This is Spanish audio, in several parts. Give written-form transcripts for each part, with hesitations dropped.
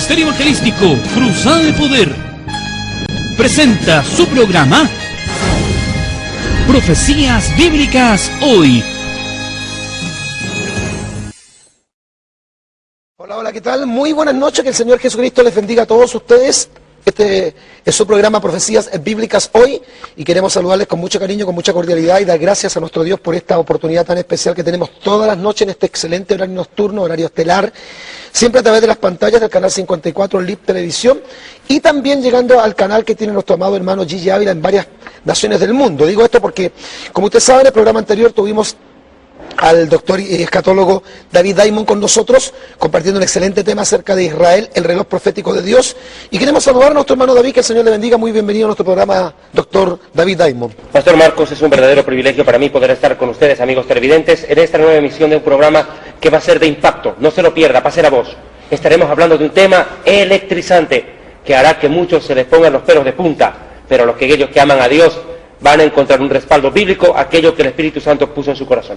Ministerio Evangelístico Cruzada de Poder presenta su programa Profecías Bíblicas Hoy. Hola, ¿qué tal? Muy buenas noches, que el Señor Jesucristo les bendiga a todos ustedes. Este es su programa Profecías Bíblicas Hoy y queremos saludarles con mucho cariño, con mucha cordialidad y dar gracias a nuestro Dios por esta oportunidad tan especial que tenemos todas las noches en este excelente horario nocturno, horario estelar, siempre a través de las pantallas del canal 54 LIB Televisión y también llegando al canal que tiene nuestro amado hermano Gigi Ávila en varias naciones del mundo. Digo esto porque, como ustedes saben, en el programa anterior tuvimos al doctor y escatólogo David Diamond con nosotros, compartiendo un excelente tema acerca de Israel, el reloj profético de Dios. Y queremos saludar a nuestro hermano David, que el Señor le bendiga. Muy bienvenido a nuestro programa, doctor David Diamond. Pastor Marcos, es un verdadero privilegio para mí poder estar con ustedes, amigos televidentes, en esta nueva emisión de un programa que va a ser de impacto. No se lo pierda, pase la voz. Estaremos hablando de un tema electrizante que hará que muchos se les pongan los pelos de punta, pero los que aquellos que aman a Dios van a encontrar un respaldo bíblico, aquello que el Espíritu Santo puso en su corazón.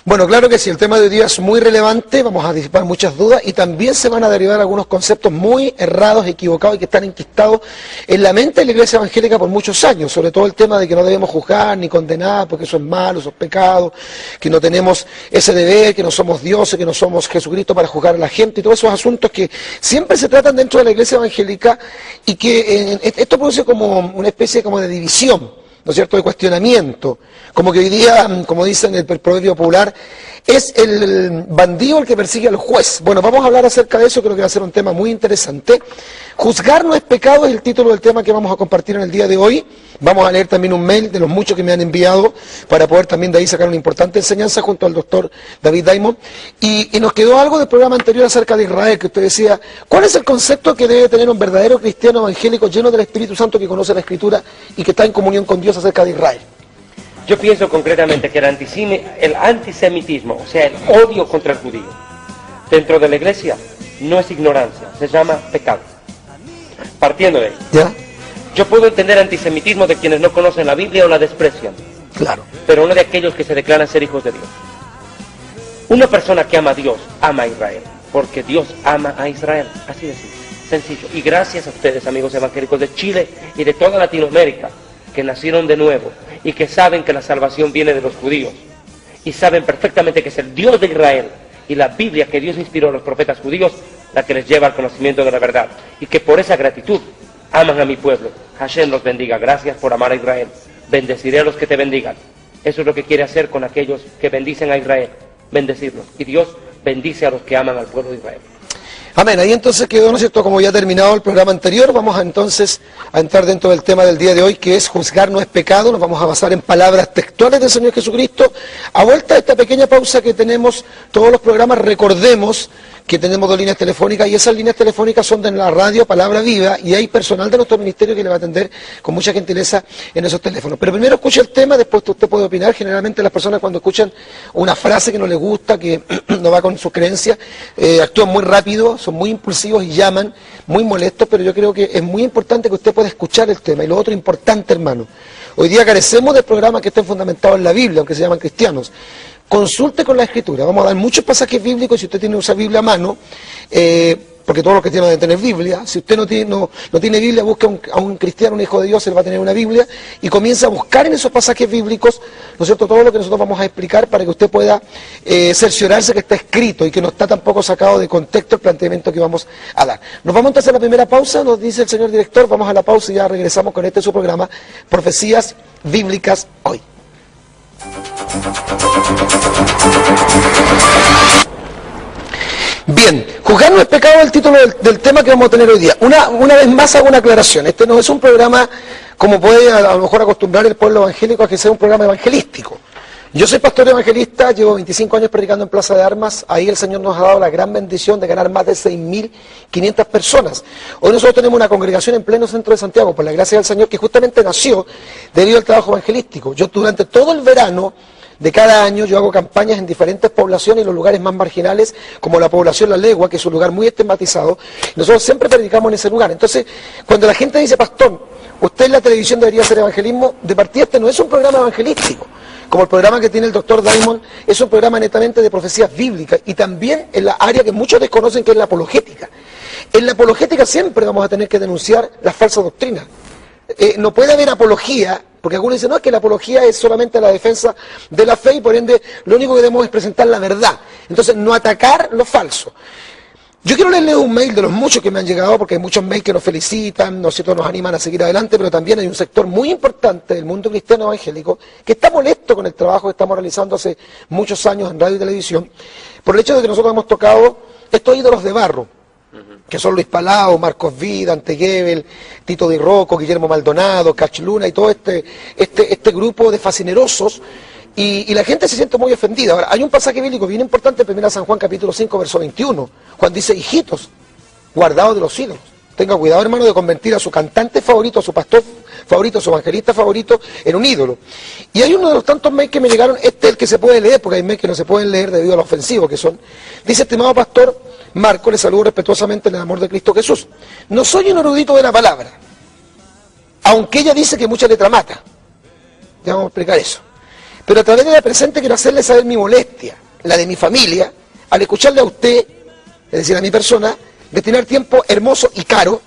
Bueno, claro que sí, el tema de hoy día es muy relevante, vamos a disipar muchas dudas y también se van a derivar algunos conceptos muy errados, equivocados y que están enquistados en la mente de la Iglesia evangélica por muchos años, sobre todo el tema de que no debemos juzgar ni condenar porque eso es malo, eso es pecado, que no tenemos ese deber, que no somos dioses, que no somos Jesucristo para juzgar a la gente y todos esos asuntos que siempre se tratan dentro de la Iglesia evangélica y que esto produce como una especie como de división, ¿no es cierto?, de cuestionamiento, como que hoy día, como dicen el proverbio popular, es el bandido el que persigue al juez. Bueno, vamos a hablar acerca de eso, creo que va a ser un tema muy interesante. Juzgar no es pecado es el título del tema que vamos a compartir en el día de hoy. Vamos a leer también un mail de los muchos que me han enviado para poder también de ahí sacar una importante enseñanza junto al doctor David Diamond. Y nos quedó algo del programa anterior acerca de Israel, que usted decía, ¿cuál es el concepto que debe tener un verdadero cristiano evangélico lleno del Espíritu Santo que conoce la Escritura y que está en comunión con Dios acerca de Israel? Yo pienso concretamente que el antisemitismo, o sea, el odio contra el judío, dentro de la Iglesia, no es ignorancia, se llama pecado. Partiendo de ahí. ¿Ya? Yo puedo entender antisemitismo de quienes no conocen la Biblia o la desprecian. Claro. Pero no de aquellos que se declaran ser hijos de Dios. Una persona que ama a Dios, ama a Israel, porque Dios ama a Israel. Así de sencillo. Y gracias a ustedes, amigos evangélicos de Chile y de toda Latinoamérica, que nacieron de nuevo y que saben que la salvación viene de los judíos y saben perfectamente que es el Dios de Israel y la Biblia que Dios inspiró a los profetas judíos la que les lleva al conocimiento de la verdad y que por esa gratitud aman a mi pueblo. Hashem los bendiga. Gracias por amar a Israel. Bendeciré a los que te bendigan. Eso es lo que quiere hacer con aquellos que bendicen a Israel, bendecirlos. Y Dios bendice a los que aman al pueblo de Israel. Amén. Ahí entonces quedó, ¿no es cierto?, como ya ha terminado el programa anterior, vamos entonces a entrar dentro del tema del día de hoy, que es juzgar no es pecado. Nos vamos a basar en palabras textuales del Señor Jesucristo. A vuelta de esta pequeña pausa que tenemos todos los programas, recordemos que tenemos 2 líneas telefónicas y esas líneas telefónicas son de la radio Palabra Viva y hay personal de nuestro ministerio que le va a atender con mucha gentileza en esos teléfonos. Pero primero escuche el tema, después usted puede opinar. Generalmente las personas cuando escuchan una frase que no les gusta, que no va con sus creencias, actúan muy rápido, son muy impulsivos y llaman, muy molestos, pero yo creo que es muy importante que usted pueda escuchar el tema. Y lo otro importante, hermano, hoy día carecemos de programas que estén fundamentados en la Biblia, aunque se llaman cristianos. Consulte con la Escritura, vamos a dar muchos pasajes bíblicos, si usted tiene esa Biblia a mano, porque todos los cristianos deben tener Biblia. Si usted no tiene Biblia, busque a un cristiano, un hijo de Dios, él va a tener una Biblia, y comienza a buscar en esos pasajes bíblicos, ¿no es cierto?, todo lo que nosotros vamos a explicar para que usted pueda cerciorarse que está escrito y que no está tampoco sacado de contexto el planteamiento que vamos a dar. Nos vamos entonces a la primera pausa, nos dice el señor director, vamos a la pausa y ya regresamos con su programa, Profecías Bíblicas Hoy. Bien, juzgar no es pecado es el título del tema que vamos a tener hoy día. Una vez más hago una aclaración. Este no es un programa, como puede a lo mejor acostumbrar el pueblo evangélico, a que sea un programa evangelístico. Yo soy pastor evangelista, llevo 25 años predicando en Plaza de Armas. Ahí el Señor nos ha dado la gran bendición de ganar más de 6.500 personas. Hoy nosotros tenemos una congregación en pleno centro de Santiago, por la gracia del Señor, que justamente nació debido al trabajo evangelístico. Yo durante todo el verano de cada año yo hago campañas en diferentes poblaciones y los lugares más marginales, como la población La Legua, que es un lugar muy estigmatizado. Nosotros siempre predicamos en ese lugar. Entonces, cuando la gente dice, pastor, usted en la televisión debería hacer evangelismo, de partida este no es un programa evangelístico. Como el programa que tiene el doctor Diamond, es un programa netamente de profecías bíblicas y también en la área que muchos desconocen, que es la apologética. En la apologética siempre vamos a tener que denunciar las falsas doctrinas. No puede haber apología, porque algunos dicen, no, es que la apología es solamente la defensa de la fe y por ende lo único que debemos es presentar la verdad. Entonces, no atacar lo falso. Yo quiero leerles un mail de los muchos que me han llegado, porque hay muchos mails que nos felicitan, nos animan a seguir adelante, pero también hay un sector muy importante del mundo cristiano evangélico que está molesto con el trabajo que estamos realizando hace muchos años en radio y televisión, por el hecho de que nosotros hemos tocado estos ídolos de barro, que son Luis Palau, Marcos Vida, Ante Gebel, Tito Di Rocco, Guillermo Maldonado, Cach Luna y todo este grupo de fascinerosos, y la gente se siente muy ofendida. Ahora, hay un pasaje bíblico bien importante en 1 San Juan capítulo 5, verso 21. Juan dice, hijitos, guardados de los ídolos. Tenga cuidado, hermano, de convertir a su cantante favorito, a su pastor favorito, a su evangelista favorito, en un ídolo. Y hay uno de los tantos mails que me llegaron, este es el que se puede leer, porque hay mails que no se pueden leer debido a lo ofensivo que son. Dice, estimado pastor Marco, le saludo respetuosamente en el amor de Cristo Jesús. No soy un erudito de la palabra, aunque ella dice que mucha letra mata. Ya vamos a explicar eso. Pero a través de la presente quiero hacerle saber mi molestia, la de mi familia, al escucharle a usted, es decir, a mi persona, destinar tiempo hermoso y caro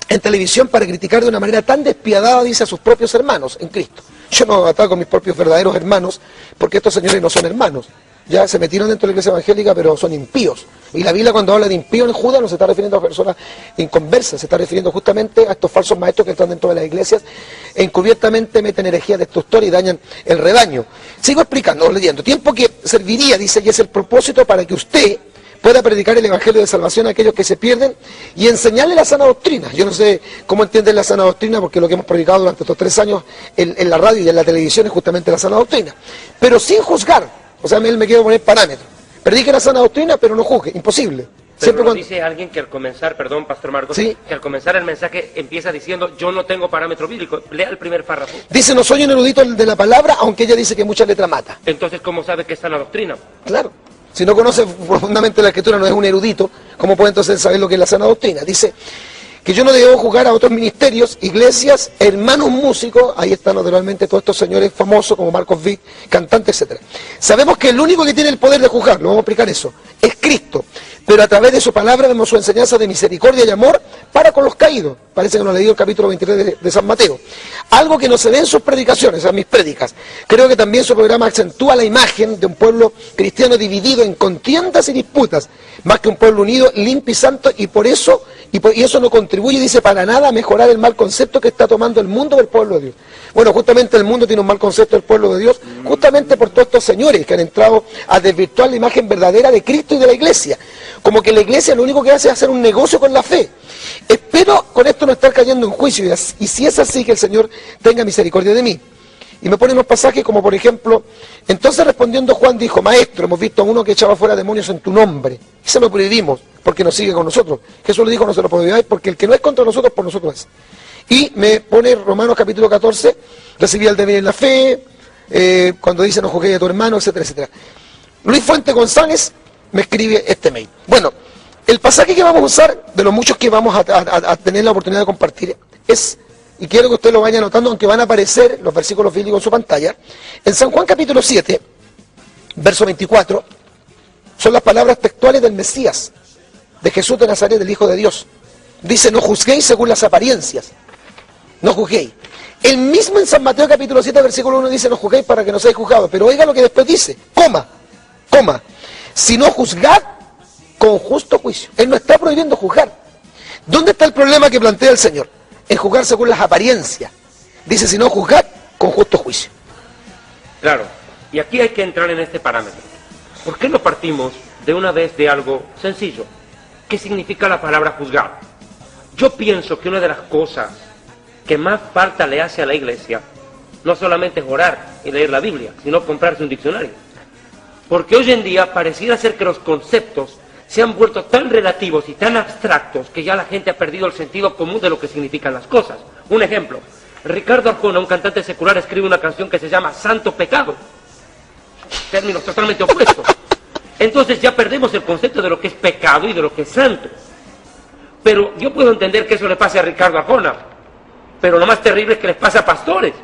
en televisión para criticar de una manera tan despiadada, dice, a sus propios hermanos en Cristo. Yo no ataco a mis propios verdaderos hermanos, porque estos señores no son hermanos. Ya se metieron dentro de la iglesia evangélica, pero son impíos. Y la Biblia, cuando habla de impío en Judas, no se está refiriendo a personas inconversas, se está refiriendo justamente a estos falsos maestros que están dentro de las iglesias, encubiertamente meten herejías destructoras y dañan el rebaño. Sigo explicando, leyendo. Tiempo que serviría, dice, y es el propósito para que usted pueda predicar el evangelio de salvación a aquellos que se pierden y enseñarle la sana doctrina. Yo no sé cómo entienden la sana doctrina, porque lo que hemos predicado durante estos 3 años en la radio y en la televisión es justamente la sana doctrina. Pero sin juzgar. O sea, él me quiere poner parámetros. Predique la sana doctrina, pero no juzgue. Imposible. Pero cuando dice alguien que al comenzar, perdón, Pastor Marcos, ¿sí? Que al comenzar el mensaje empieza diciendo, yo no tengo parámetro bíblico. Lea el primer párrafo. Dice, no soy un erudito de la palabra, aunque ella dice que mucha letra mata. Entonces, ¿cómo sabe que es sana doctrina? Claro. Si no conoce profundamente la escritura, no es un erudito, ¿cómo puede entonces saber lo que es la sana doctrina? Dice que yo no debo juzgar a otros ministerios, iglesias, hermanos músicos, ahí están naturalmente todos estos señores famosos como Marcos Witt, cantantes, etc. Sabemos que el único que tiene el poder de juzgar, lo vamos a explicar eso, es Cristo, pero a través de su palabra vemos su enseñanza de misericordia y amor para con los caídos. Parece que nos ha leído el capítulo 23 de San Mateo. Algo que no se ve en sus predicaciones, en mis prédicas. Creo que también su programa acentúa la imagen de un pueblo cristiano dividido en contiendas y disputas, más que un pueblo unido, limpio y santo, y eso no contribuye, dice, para nada a mejorar el mal concepto que está tomando el mundo del pueblo de Dios. Bueno, justamente el mundo tiene un mal concepto del pueblo de Dios, justamente por todos estos señores que han entrado a desvirtuar la imagen verdadera de Cristo y de la iglesia. Como que la iglesia lo único que hace es hacer un negocio con la fe. Espero con esto no estar cayendo en juicio, y si es así, que el Señor tenga misericordia de mí. Y me ponen unos pasajes como, por ejemplo, entonces respondiendo Juan dijo, maestro, hemos visto a uno que echaba fuera demonios en tu nombre, y se lo prohibimos, porque no sigue con nosotros. Jesús le dijo, no se lo prohibáis, porque el que no es contra nosotros, por nosotros es. Y me pone Romanos capítulo 14, recibí al deber en la fe, cuando dice no juzguéis a tu hermano, etcétera, etcétera. Luis Fuente González me escribe este mail. Bueno, el pasaje que vamos a usar, de los muchos que vamos a tener la oportunidad de compartir, es, y quiero que usted lo vaya anotando, aunque van a aparecer los versículos bíblicos en su pantalla, en San Juan capítulo 7, verso 24, son las palabras textuales del Mesías, de Jesús de Nazaret, del Hijo de Dios. Dice, no juzguéis según las apariencias, no juzguéis. El mismo en San Mateo capítulo 7, versículo 1 dice, no juzguéis para que no seáis juzgados, pero oiga lo que después dice, coma, sino juzgad con justo juicio. Él no está prohibiendo juzgar. ¿Dónde está el problema que plantea el Señor? En juzgar según las apariencias. Dice, sino juzgad con justo juicio. Claro, y aquí hay que entrar en este parámetro. ¿Por qué no partimos de una vez de algo sencillo? ¿Qué significa la palabra juzgar? Yo pienso que una de las cosas que más falta le hace a la iglesia no solamente es orar y leer la Biblia, sino comprarse un diccionario. Porque hoy en día pareciera ser que los conceptos se han vuelto tan relativos y tan abstractos que ya la gente ha perdido el sentido común de lo que significan las cosas. Un ejemplo, Ricardo Arjona, un cantante secular, escribe una canción que se llama Santo Pecado. Términos totalmente opuestos. Entonces ya perdemos el concepto de lo que es pecado y de lo que es santo. Pero yo puedo entender que eso le pase a Ricardo Arjona, pero lo más terrible es que les pasa a pastores,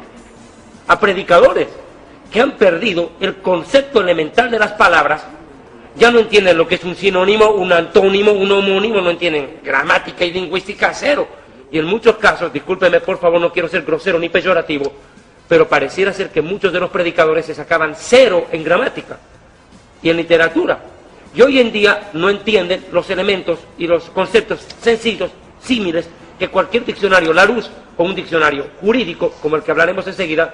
a predicadores, que han perdido el concepto elemental de las palabras ya no entienden lo que es un sinónimo, un antónimo, un homónimo, no entienden gramática y lingüística, cero. Y en muchos casos, discúlpeme por favor, no quiero ser grosero ni peyorativo, pero pareciera ser que muchos de los predicadores se sacaban cero en gramática y en literatura. Y hoy en día no entienden los elementos y los conceptos sencillos, símiles, que cualquier diccionario Larousse o un diccionario jurídico, como el que hablaremos enseguida,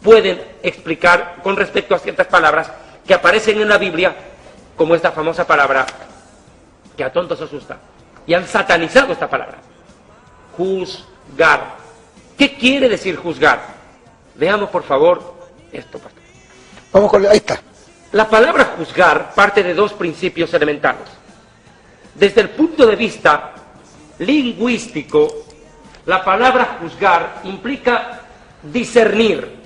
pueden explicar con respecto a ciertas palabras que aparecen en la Biblia, como esta famosa palabra que a tontos asusta. Y han satanizado esta palabra. Juzgar. ¿Qué quiere decir juzgar? Veamos por favor esto, pastor. Vamos con... Ahí está. La palabra juzgar parte de dos principios elementales. Desde el punto de vista lingüístico, la palabra juzgar implica discernir,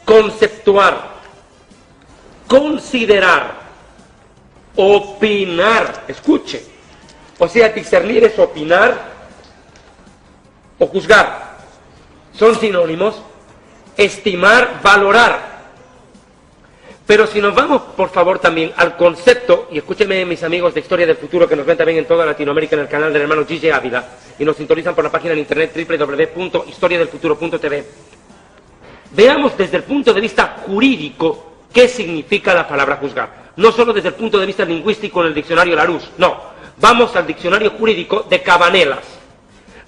conceptuar, considerar, opinar. Escuche. O sea, discernir es opinar o juzgar. Son sinónimos. Estimar, valorar. Pero si nos vamos, por favor, también al concepto, y escúchenme mis amigos de Historia del Futuro, que nos ven también en toda Latinoamérica en el canal del hermano Gigi Ávila, y nos sintonizan por la página en internet www.historiadelfuturo.tv. Veamos desde el punto de vista jurídico qué significa la palabra juzgar. No solo desde el punto de vista lingüístico en el diccionario Larousse, no. Vamos al diccionario jurídico de Cabanelas.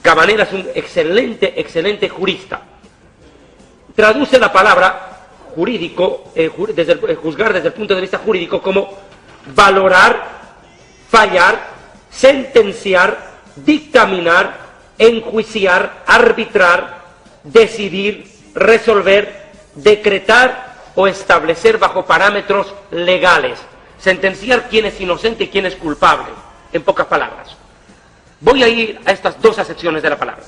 Cabanelas es un excelente jurista. Traduce la palabra jurídico, juzgar desde el punto de vista jurídico como valorar, fallar, sentenciar, dictaminar, enjuiciar, arbitrar, decidir, resolver, decretar o establecer bajo parámetros legales. Sentenciar quién es inocente y quién es culpable, en pocas palabras. Voy a ir a estas dos acepciones de la palabra.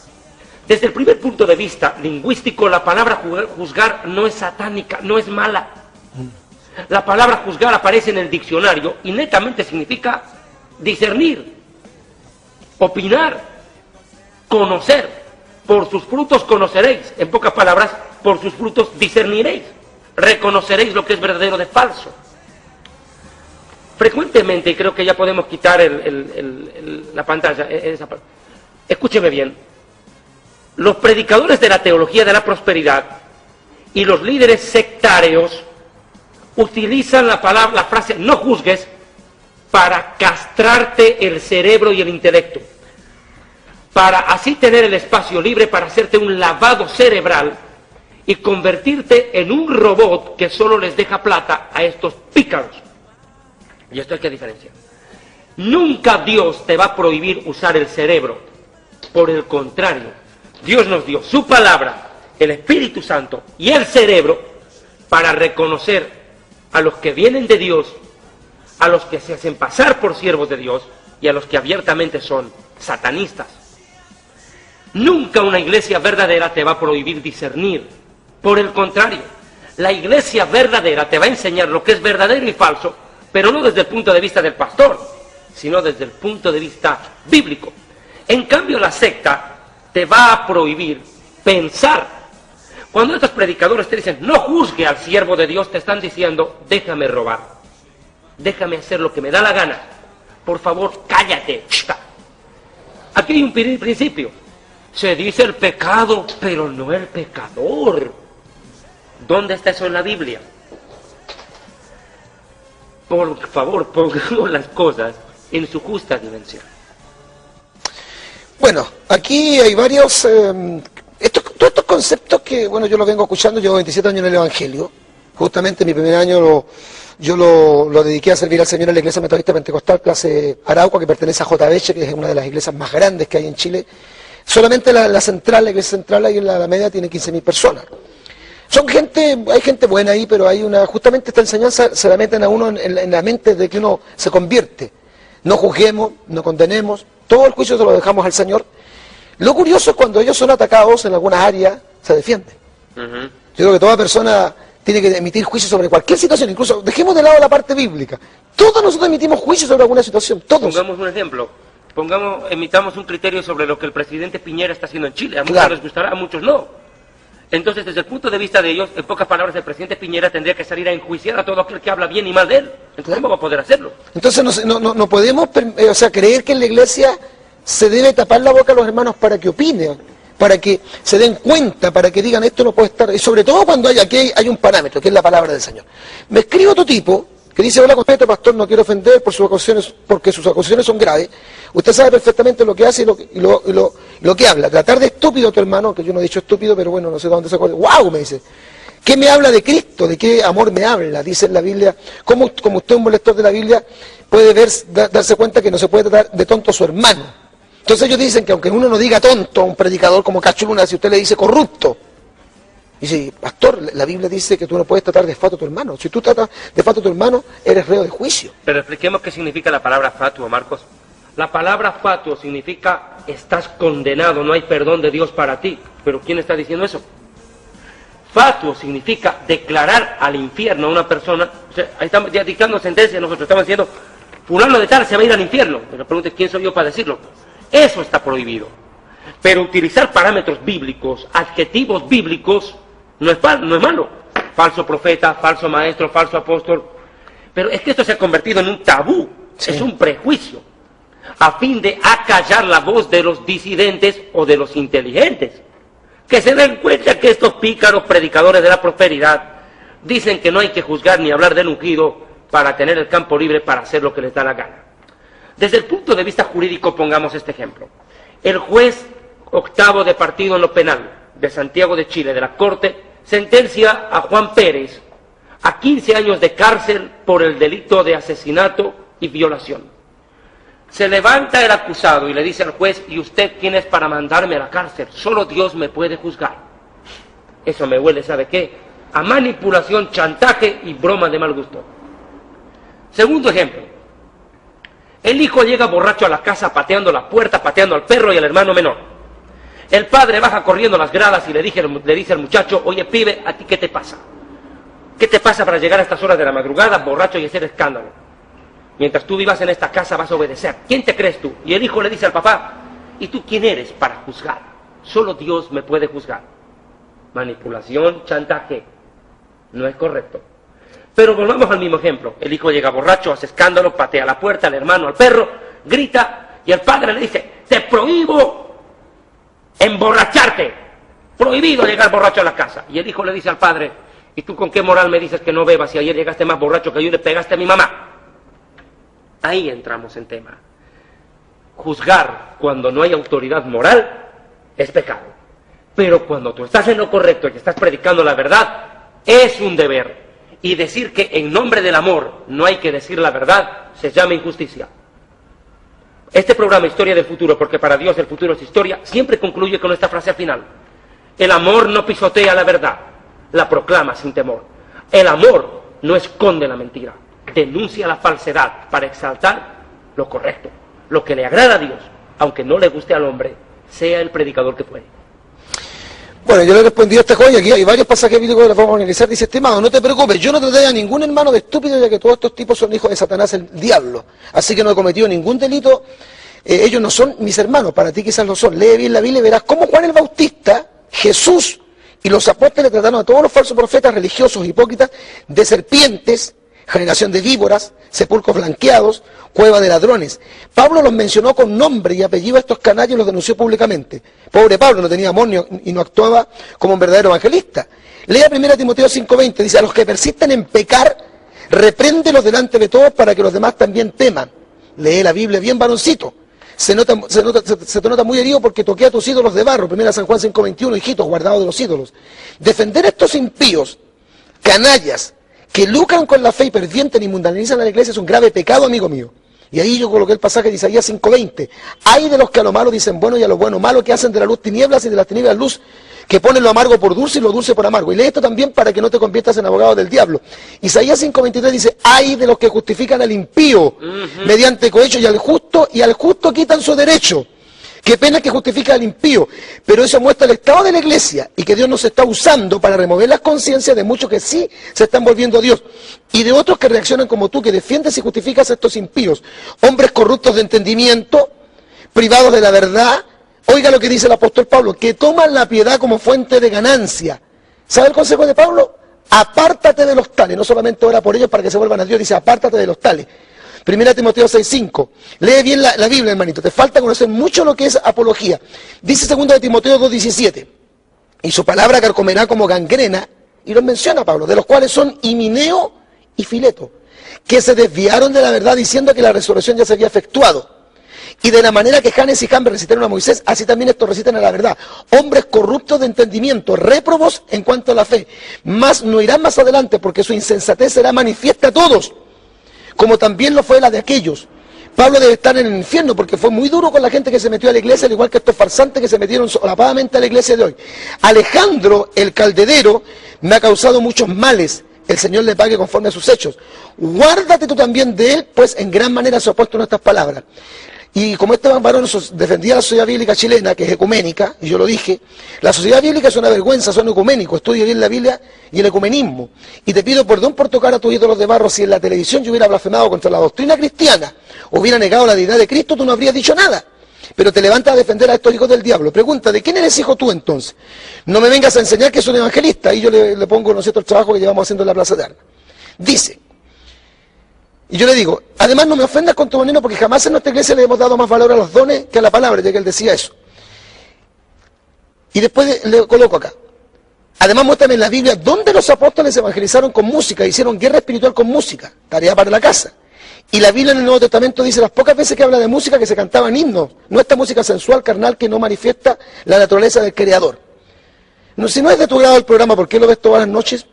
Desde el primer punto de vista lingüístico, la palabra juzgar no es satánica, no es mala. La palabra juzgar aparece en el diccionario y netamente significa discernir, opinar, conocer. Por sus frutos conoceréis. En pocas palabras, por sus frutos discerniréis. Reconoceréis lo que es verdadero de falso. Frecuentemente, y creo que ya podemos quitar la pantalla, escúcheme bien. Los predicadores de la teología de la prosperidad y los líderes sectarios utilizan la frase no juzgues para castrarte el cerebro y el intelecto, para así tener el espacio libre para hacerte un lavado cerebral y convertirte en un robot que solo les deja plata a estos pícaros. Y esto hay que diferenciar. Nunca Dios te va a prohibir usar el cerebro. Por el contrario, Dios nos dio su palabra, el Espíritu Santo y el cerebro para reconocer a los que vienen de Dios, a los que se hacen pasar por siervos de Dios y a los que abiertamente son satanistas. Nunca una iglesia verdadera te va a prohibir discernir. Por el contrario, la iglesia verdadera te va a enseñar lo que es verdadero y falso, pero no desde el punto de vista del pastor, sino desde el punto de vista bíblico. En cambio, la secta te va a prohibir pensar. Cuando estos predicadores te dicen, no juzgue al siervo de Dios, te están diciendo, déjame robar, déjame hacer lo que me da la gana, por favor, cállate. Aquí hay un principio. Se dice el pecado, pero no el pecador. ¿Dónde está eso en la Biblia? Por favor, pongamos las cosas en su justa dimensión. Bueno, aquí hay varios, todos estos conceptos que, bueno, yo los vengo escuchando, llevo 27 años en el Evangelio, justamente mi primer año yo lo dediqué a servir al Señor en la Iglesia Metodista Pentecostal, clase Arauco, que pertenece a JBH, que es una de las iglesias más grandes que hay en Chile. Solamente la iglesia central ahí en la Alameda tiene 15.000 personas. Hay gente buena ahí, pero justamente esta enseñanza se la meten a uno en la mente de que uno se convierte. No juzguemos, no condenemos, todo el juicio se lo dejamos al Señor. Lo curioso es cuando ellos son atacados en algunas áreas, se defienden. Yo creo que toda persona tiene que emitir juicio sobre cualquier situación, incluso dejemos de lado la parte bíblica. Todos nosotros emitimos juicio sobre alguna situación, todos. Pongamos un ejemplo, emitamos un criterio sobre lo que el presidente Piñera está haciendo en Chile. A muchos les gustará, a muchos no. Entonces, desde el punto de vista de ellos, en pocas palabras, el presidente Piñera tendría que salir a enjuiciar a todo aquel que habla bien y mal de él. Entonces, ¿cómo va a poder hacerlo? Entonces no podemos creer que en la iglesia se debe tapar la boca a los hermanos para que opinen, para que se den cuenta, para que digan esto no puede estar, y sobre todo cuando hay un parámetro, que es la palabra del Señor. Me escribe otro tipo que dice: hola, con respeto, pastor, no quiero ofender por sus acusaciones, porque sus acusaciones son graves. Usted sabe perfectamente lo que hace y lo que habla. Tratar de estúpido a tu hermano, que yo no he dicho estúpido, pero bueno, no sé de dónde se acuerda. ¡Wow! Me dice. ¿Qué me habla de Cristo? ¿De qué amor me habla? Dice en la Biblia. ¿Cómo, como usted es un lector de la Biblia, puede darse cuenta que no se puede tratar de tonto a su hermano? Entonces ellos dicen que aunque uno no diga tonto a un predicador como Cachuluna, si usted le dice corrupto, dice: pastor, la Biblia dice que tú no puedes tratar de fato a tu hermano. Si tú tratas de fato a tu hermano, eres reo de juicio. Pero expliquemos qué significa la palabra fatuo, Marcos. La palabra fatuo significa estás condenado, no hay perdón de Dios para ti. ¿Pero quién está diciendo eso? Fatuo significa declarar al infierno a una persona. O sea, ahí estamos ya dictando sentencias, nosotros estamos diciendo: fulano de tal se va a ir al infierno. Pero pregunte, ¿quién soy yo para decirlo? Eso está prohibido. Pero utilizar parámetros bíblicos, adjetivos bíblicos, no es malo. Falso profeta, falso maestro, falso apóstol. Pero es que esto se ha convertido en un tabú, sí. Es un prejuicio, a fin de acallar la voz de los disidentes o de los inteligentes, que se den cuenta que estos pícaros predicadores de la prosperidad dicen que no hay que juzgar ni hablar del ungido para tener el campo libre para hacer lo que les da la gana. Desde el punto de vista jurídico, pongamos este ejemplo. El juez octavo de partido en lo penal de Santiago de Chile, de la Corte, sentencia a Juan Pérez a 15 años de cárcel por el delito de asesinato y violación. Se levanta el acusado y le dice al juez: ¿y usted quién es para mandarme a la cárcel? Solo Dios me puede juzgar. Eso me huele, ¿sabe qué? A manipulación, chantaje y broma de mal gusto. Segundo ejemplo. El hijo llega borracho a la casa, pateando la puerta, pateando al perro y al hermano menor. El padre baja corriendo las gradas y le dice al muchacho: oye, pibe, ¿a ti qué te pasa? ¿Qué te pasa para llegar a estas horas de la madrugada, borracho y hacer escándalo? Mientras tú vivas en esta casa vas a obedecer. ¿Quién te crees tú? Y el hijo le dice al papá: ¿y tú quién eres para juzgar? Solo Dios me puede juzgar. Manipulación, chantaje. No es correcto. Pero volvamos al mismo ejemplo. El hijo llega borracho, hace escándalo, patea la puerta, al hermano, al perro, grita, y el padre le dice: te prohíbo emborracharte. Prohibido llegar borracho a la casa. Y el hijo le dice al padre: ¿y tú con qué moral me dices que no bebas si ayer llegaste más borracho que yo y le pegaste a mi mamá? Ahí entramos en tema. Juzgar cuando no hay autoridad moral es pecado. Pero cuando tú estás en lo correcto y estás predicando la verdad, es un deber. Y decir que en nombre del amor no hay que decir la verdad se llama injusticia. Este programa Historia del Futuro, porque para Dios el futuro es historia, siempre concluye con esta frase al final: el amor no pisotea la verdad, la proclama sin temor. El amor no esconde la mentira, denuncia la falsedad para exaltar lo correcto, lo que le agrada a Dios, aunque no le guste al hombre, sea el predicador que fuere. Bueno, yo le respondí a este joven, y aquí hay varios pasajes bíblicos que los vamos a analizar. Dice: estimado, no te preocupes, yo no traté a ningún hermano de estúpido, ya que todos estos tipos son hijos de Satanás, el diablo. Así que no he cometido ningún delito, ellos no son mis hermanos, para ti quizás lo son. Lee bien la Biblia y verás cómo Juan el Bautista, Jesús y los apóstoles trataron a todos los falsos profetas religiosos hipócritas de serpientes, generación de víboras, sepulcros blanqueados, cueva de ladrones. Pablo los mencionó con nombre y apellido a estos canallas y los denunció públicamente. Pobre Pablo, no tenía amor y no actuaba como un verdadero evangelista. Lea 1 Timoteo 5:20, dice: a los que persisten en pecar, repréndelos delante de todos para que los demás también teman. Lee la Biblia bien, varoncito. Se te nota muy herido porque toqué a tus ídolos de barro. 1 San Juan 5:21, hijitos, guardados de los ídolos. Defender a estos impíos, canallas, que lucran con la fe y pervienten y mundanizan a la iglesia es un grave pecado, amigo mío. Y ahí yo coloqué el pasaje de Isaías 5:20. Hay de los que a lo malo dicen bueno y a lo bueno malo, que hacen de la luz tinieblas y de las tinieblas luz, que ponen lo amargo por dulce y lo dulce por amargo. Y lee esto también para que no te conviertas en abogado del diablo. Isaías 5:23 dice: hay de los que justifican al impío mediante cohecho y al justo quitan su derecho. Qué pena que justifica al impío, pero eso muestra el estado de la iglesia y que Dios nos está usando para remover las conciencias de muchos que sí se están volviendo a Dios y de otros que reaccionan como tú, que defiendes y justificas a estos impíos, hombres corruptos de entendimiento, privados de la verdad. Oiga lo que dice el apóstol Pablo: que toman la piedad como fuente de ganancia. ¿Sabe el consejo de Pablo? apártate de los tales, no solamente ora por ellos para que se vuelvan a Dios, dice apártate de los tales. 1 Timoteo 6:5. Lee bien la Biblia, hermanito. Te falta conocer mucho lo que es apología. Dice 2 Timoteo 2:17. Y su palabra carcomerá como gangrena, y los menciona Pablo, de los cuales son Himeneo y Fileto, que se desviaron de la verdad diciendo que la resurrección ya se había efectuado. Y de la manera que Janes y Jambres recitaron a Moisés, así también estos recitan a la verdad. Hombres corruptos de entendimiento, réprobos en cuanto a la fe. Mas no irán más adelante, porque su insensatez será manifiesta a todos, como también lo fue la de aquellos. Pablo debe estar en el infierno porque fue muy duro con la gente que se metió a la iglesia, al igual que estos farsantes que se metieron solapadamente a la iglesia de hoy. Alejandro, el caldedero, me ha causado muchos males. El Señor le pague conforme a sus hechos. Guárdate tú también de él, pues en gran manera se ha opuesto nuestras palabras. Y como este varón defendía la sociedad bíblica chilena, que es ecuménica, y yo lo dije, la sociedad bíblica es una vergüenza, son ecuménicos, estudia bien la Biblia y el ecumenismo. Y te pido perdón por tocar a tus ídolos de barro. Si en la televisión yo hubiera blasfemado contra la doctrina cristiana, hubiera negado la deidad de Cristo, tú no habrías dicho nada. Pero te levantas a defender a estos hijos del diablo. Pregunta, ¿de quién eres hijo tú entonces? No me vengas a enseñar que soy un evangelista. Y yo le pongo, ¿no es cierto?, el trabajo que llevamos haciendo en la Plaza de Armas. Dice, y yo le digo, además no me ofendas con tu veneno porque jamás en nuestra iglesia le hemos dado más valor a los dones que a la palabra, ya que él decía eso. Y después le coloco acá. Además muéstrame en la Biblia dónde los apóstoles evangelizaron con música, hicieron guerra espiritual con música, tarea para la casa. Y la Biblia en el Nuevo Testamento dice las pocas veces que habla de música que se cantaban himnos, no esta música sensual, carnal, que no manifiesta la naturaleza del Creador. No, si no es de tu grado el programa, ¿por qué lo ves todas las noches?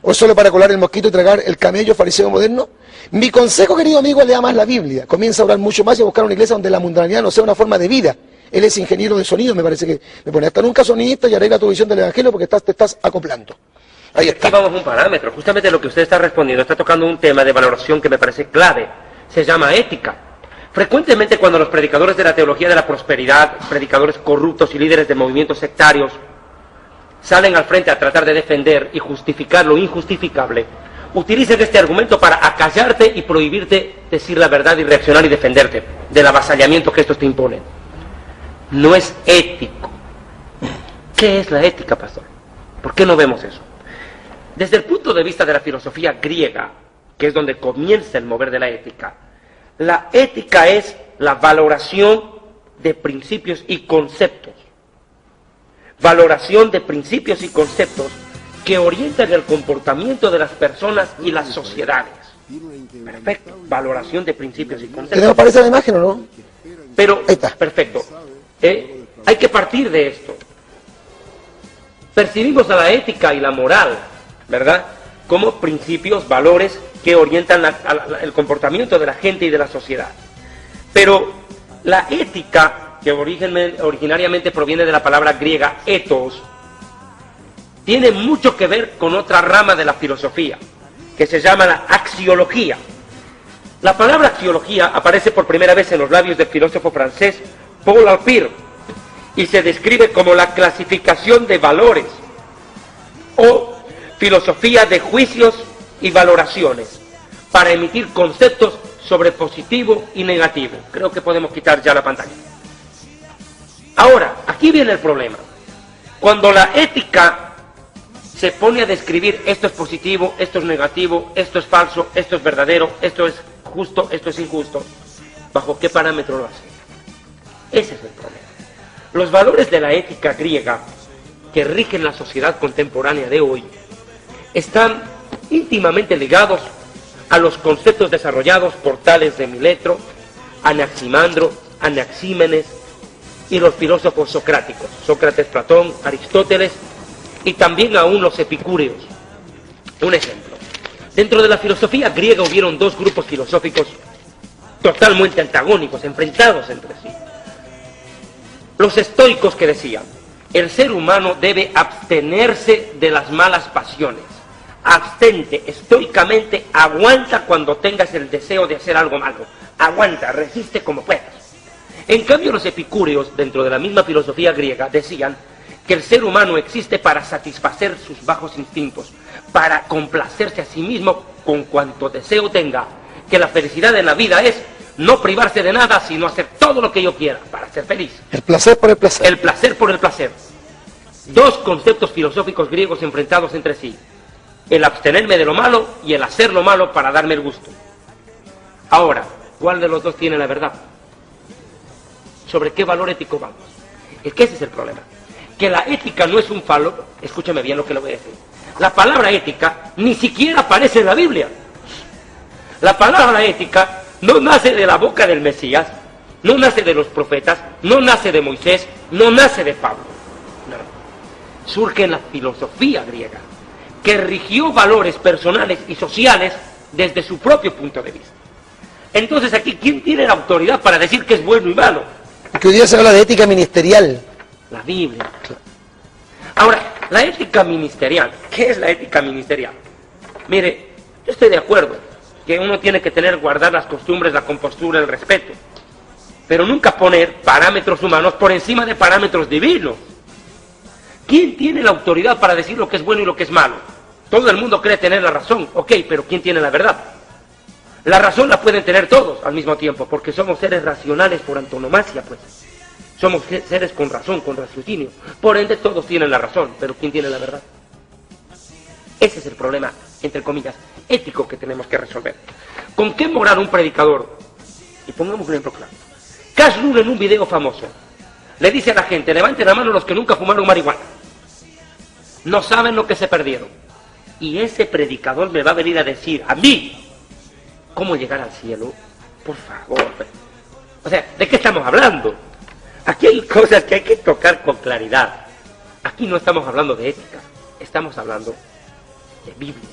¿O es solo para colar el mosquito y tragar el camello fariseo moderno? Mi consejo, querido amigo, lea más la Biblia. Comienza a orar mucho más y a buscar una iglesia donde la mundanalidad no sea una forma de vida. Él es ingeniero de sonido, me parece que me pone hasta nunca sonidista y arregla tu visión del evangelio porque te estás acoplando. Ahí está. Aquí vamos a un parámetro. Justamente lo que usted está respondiendo está tocando un tema de valoración que me parece clave. Se llama ética. Frecuentemente cuando los predicadores de la teología de la prosperidad, predicadores corruptos y líderes de movimientos sectarios salen al frente a tratar de defender y justificar lo injustificable, utilizan este argumento para acallarte y prohibirte decir la verdad y reaccionar y defenderte del avasallamiento que estos te imponen. No es ético. ¿Qué es la ética, pastor? ¿Por qué no vemos eso? Desde el punto de vista de la filosofía griega, que es donde comienza el mover de la ética es la valoración de principios y conceptos. Valoración de principios y conceptos que orientan el comportamiento de las personas y las sociedades. Perfecto. Valoración de principios y conceptos. ¿Qué aparece la imagen o no? Pero, perfecto. Hay que partir de esto. Percibimos a la ética y la moral, ¿verdad?, como principios, valores que orientan el comportamiento de la gente y de la sociedad. Pero la ética, que originariamente proviene de la palabra griega ethos, tiene mucho que ver con otra rama de la filosofía, que se llama la axiología. La palabra axiología aparece por primera vez en los labios del filósofo francés Paul Alpire, y se describe como la clasificación de valores, o filosofía de juicios y valoraciones, para emitir conceptos sobre positivo y negativo. Creo que podemos quitar ya la pantalla. Ahora, aquí viene el problema. Cuando la ética se pone a describir esto es positivo, esto es negativo, esto es falso, esto es verdadero, esto es justo, esto es injusto, ¿bajo qué parámetro lo hace? Ese es el problema. Los valores de la ética griega que rigen la sociedad contemporánea de hoy están íntimamente ligados a los conceptos desarrollados por Tales de Mileto, Anaximandro, Anaxímenes y los filósofos socráticos, Sócrates, Platón, Aristóteles y también aún los epicúreos. Un ejemplo. Dentro de la filosofía griega hubieron dos grupos filosóficos totalmente antagónicos, enfrentados entre sí. Los estoicos, que decían, el ser humano debe abstenerse de las malas pasiones. Abstente, estoicamente, aguanta cuando tengas el deseo de hacer algo malo. Aguanta, resiste como puedas. En cambio, los epicúreos, dentro de la misma filosofía griega, decían que el ser humano existe para satisfacer sus bajos instintos, para complacerse a sí mismo con cuanto deseo tenga, que la felicidad en la vida es no privarse de nada, sino hacer todo lo que yo quiera para ser feliz. El placer por el placer. El placer por el placer. Dos conceptos filosóficos griegos enfrentados entre sí. el abstenerme de lo malo y el hacer lo malo para darme el gusto. Ahora, ¿cuál de los dos tiene la verdad? ¿Sobre qué valor ético vamos? Es que ese es el problema. Que la ética no es un falo, escúchame bien lo que le voy a decir. La palabra ética ni siquiera aparece en la Biblia. La palabra ética no nace de la boca del Mesías, no nace de los profetas, no nace de Moisés, no nace de Pablo. No. Surge en la filosofía griega, que rigió valores personales y sociales desde su propio punto de vista. Entonces aquí, ¿quién tiene la autoridad para decir que es bueno y malo? Que hoy día se habla de ética ministerial. La Biblia. Ahora, la ética ministerial. ¿Qué es la ética ministerial? Mire, yo estoy de acuerdo que uno tiene que guardar las costumbres, la compostura, el respeto, pero nunca poner parámetros humanos por encima de parámetros divinos. ¿Quién tiene la autoridad para decir lo que es bueno y lo que es malo? Todo el mundo cree tener la razón, ok, pero ¿quién tiene la verdad? La razón la pueden tener todos al mismo tiempo, porque somos seres racionales por antonomasia, pues. Somos seres con razón, con raciocinio. Por ende, todos tienen la razón, pero ¿quién tiene la verdad? Ese es el problema, entre comillas, ético que tenemos que resolver. ¿Con qué moral un predicador? Y pongamos un ejemplo claro. Cash Luna, en un video famoso, le dice a la gente: levanten la mano los que nunca fumaron marihuana. No saben lo que se perdieron. Y ese predicador me va a venir a decir a mí cómo llegar al cielo. Por favor. O sea, ¿de qué estamos hablando? Aquí hay cosas que hay que tocar con claridad. Aquí no estamos hablando de ética, estamos hablando de Biblia.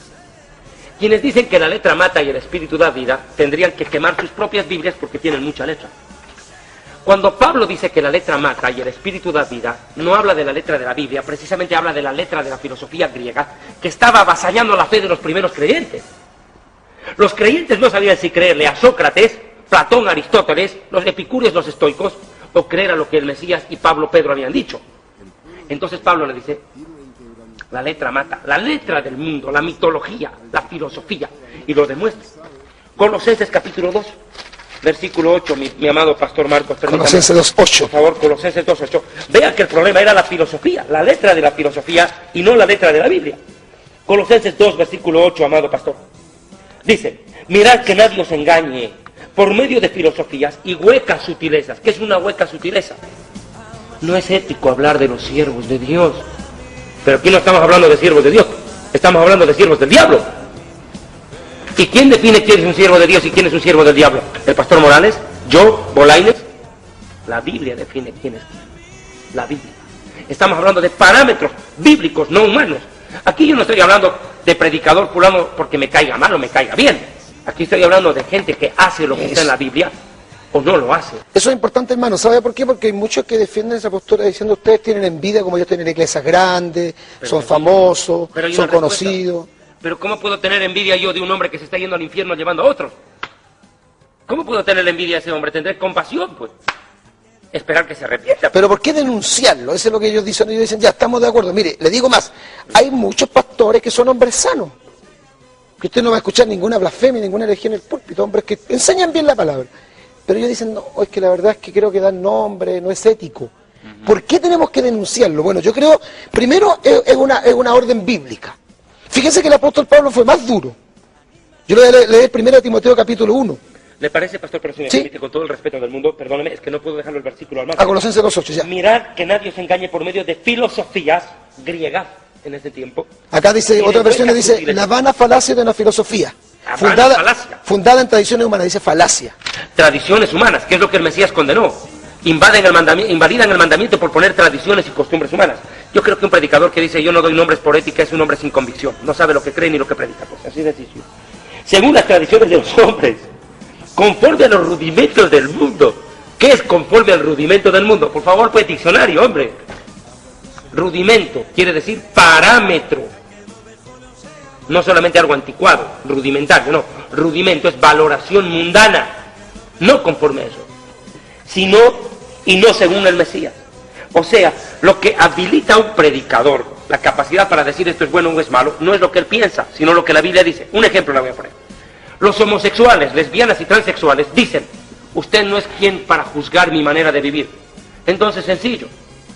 Quienes dicen que la letra mata y el espíritu da vida, tendrían que quemar sus propias Biblias porque tienen mucha letra. Cuando Pablo dice que la letra mata y el espíritu da vida, no habla de la letra de la Biblia, precisamente habla de la letra de la filosofía griega, que estaba avasallando la fe de los primeros creyentes. Los creyentes no sabían si creerle a Sócrates, Platón, Aristóteles, los epicúreos, los estoicos, o creer a lo que el Mesías y Pablo, Pedro habían dicho. Entonces Pablo le dice: la letra mata, la letra del mundo, la mitología, la filosofía, y lo demuestra. Colosenses capítulo 2, versículo 8, mi amado pastor Marcos, permítame. Colosenses 2:8. Por favor, Colosenses 2:8. Vean que el problema era la filosofía, la letra de la filosofía y no la letra de la Biblia. Colosenses 2, versículo 8, amado pastor. Dice: mirad que nadie os engañe por medio de filosofías y huecas sutilezas. ¿Qué es una hueca sutileza? No es ético hablar de los siervos de Dios. Pero aquí no estamos hablando de siervos de Dios, estamos hablando de siervos del diablo. ¿Y quién define quién es un siervo de Dios y quién es un siervo del diablo? ¿El pastor Morales? ¿Yo? ¿Bolaines? La Biblia define quién es quién. La Biblia. Estamos hablando de parámetros bíblicos, no humanos. Aquí yo no estoy hablando de predicador fulano porque me caiga mal o me caiga bien. Aquí estoy hablando de gente que hace lo que está en la Biblia o no lo hace. Eso es importante, hermano. ¿Sabe por qué? Porque hay muchos que defienden esa postura diciendo: ustedes tienen envidia como ellos tienen iglesias grandes, son famosos, son conocidos. Pero ¿cómo puedo tener envidia yo de un hombre que se está yendo al infierno llevando a otros? ¿Cómo puedo tener envidia a ese hombre? Tendré compasión, pues. Esperar que se arrepienta. Pero ¿por qué denunciarlo? Eso es lo que ellos dicen. Ellos dicen: ya estamos de acuerdo. Mire, le digo más. Hay muchos pastores que son hombres sanos. Que usted no va a escuchar ninguna blasfemia, ninguna herejía en el púlpito. Hombres que enseñan bien la palabra. Pero ellos dicen: no, es que la verdad es que creo que dar nombre no es ético. ¿Por qué tenemos que denunciarlo? Bueno, yo creo, primero, es una orden bíblica. Fíjense que el apóstol Pablo fue más duro. Yo le voy a leer 1 Timoteo capítulo 1. ¿Le parece, pastor? Pero si me permite, con todo el respeto del mundo, perdóneme, es que no puedo dejarlo el versículo al margen. A Colosenses 2:8, ya. Mirad que nadie os engañe por medio de filosofías griegas en este tiempo. Acá dice, otra versión le dice: la vana falacia de una filosofía. Fundada en tradiciones humanas, dice falacia. Tradiciones humanas, que es lo que el Mesías condenó. Invalidan el mandamiento por poner tradiciones y costumbres humanas. Yo creo que un predicador que dice: yo no doy nombres por ética, es un hombre sin convicción. No sabe lo que cree ni lo que predica. Pues así de sencillo. Según las tradiciones de los hombres, conforme a los rudimentos del mundo. ¿Qué es conforme al rudimento del mundo? Por favor, pues diccionario, hombre. Rudimento quiere decir parámetro. No solamente algo anticuado, rudimentario, no. Rudimento es valoración mundana, no conforme a eso, sino y no según el Mesías. O sea, lo que habilita a un predicador, la capacidad para decir esto es bueno o es malo, no es lo que él piensa, sino lo que la Biblia dice. Un ejemplo le voy a poner. Los homosexuales, lesbianas y transexuales dicen: usted no es quien para juzgar mi manera de vivir. Entonces, sencillo,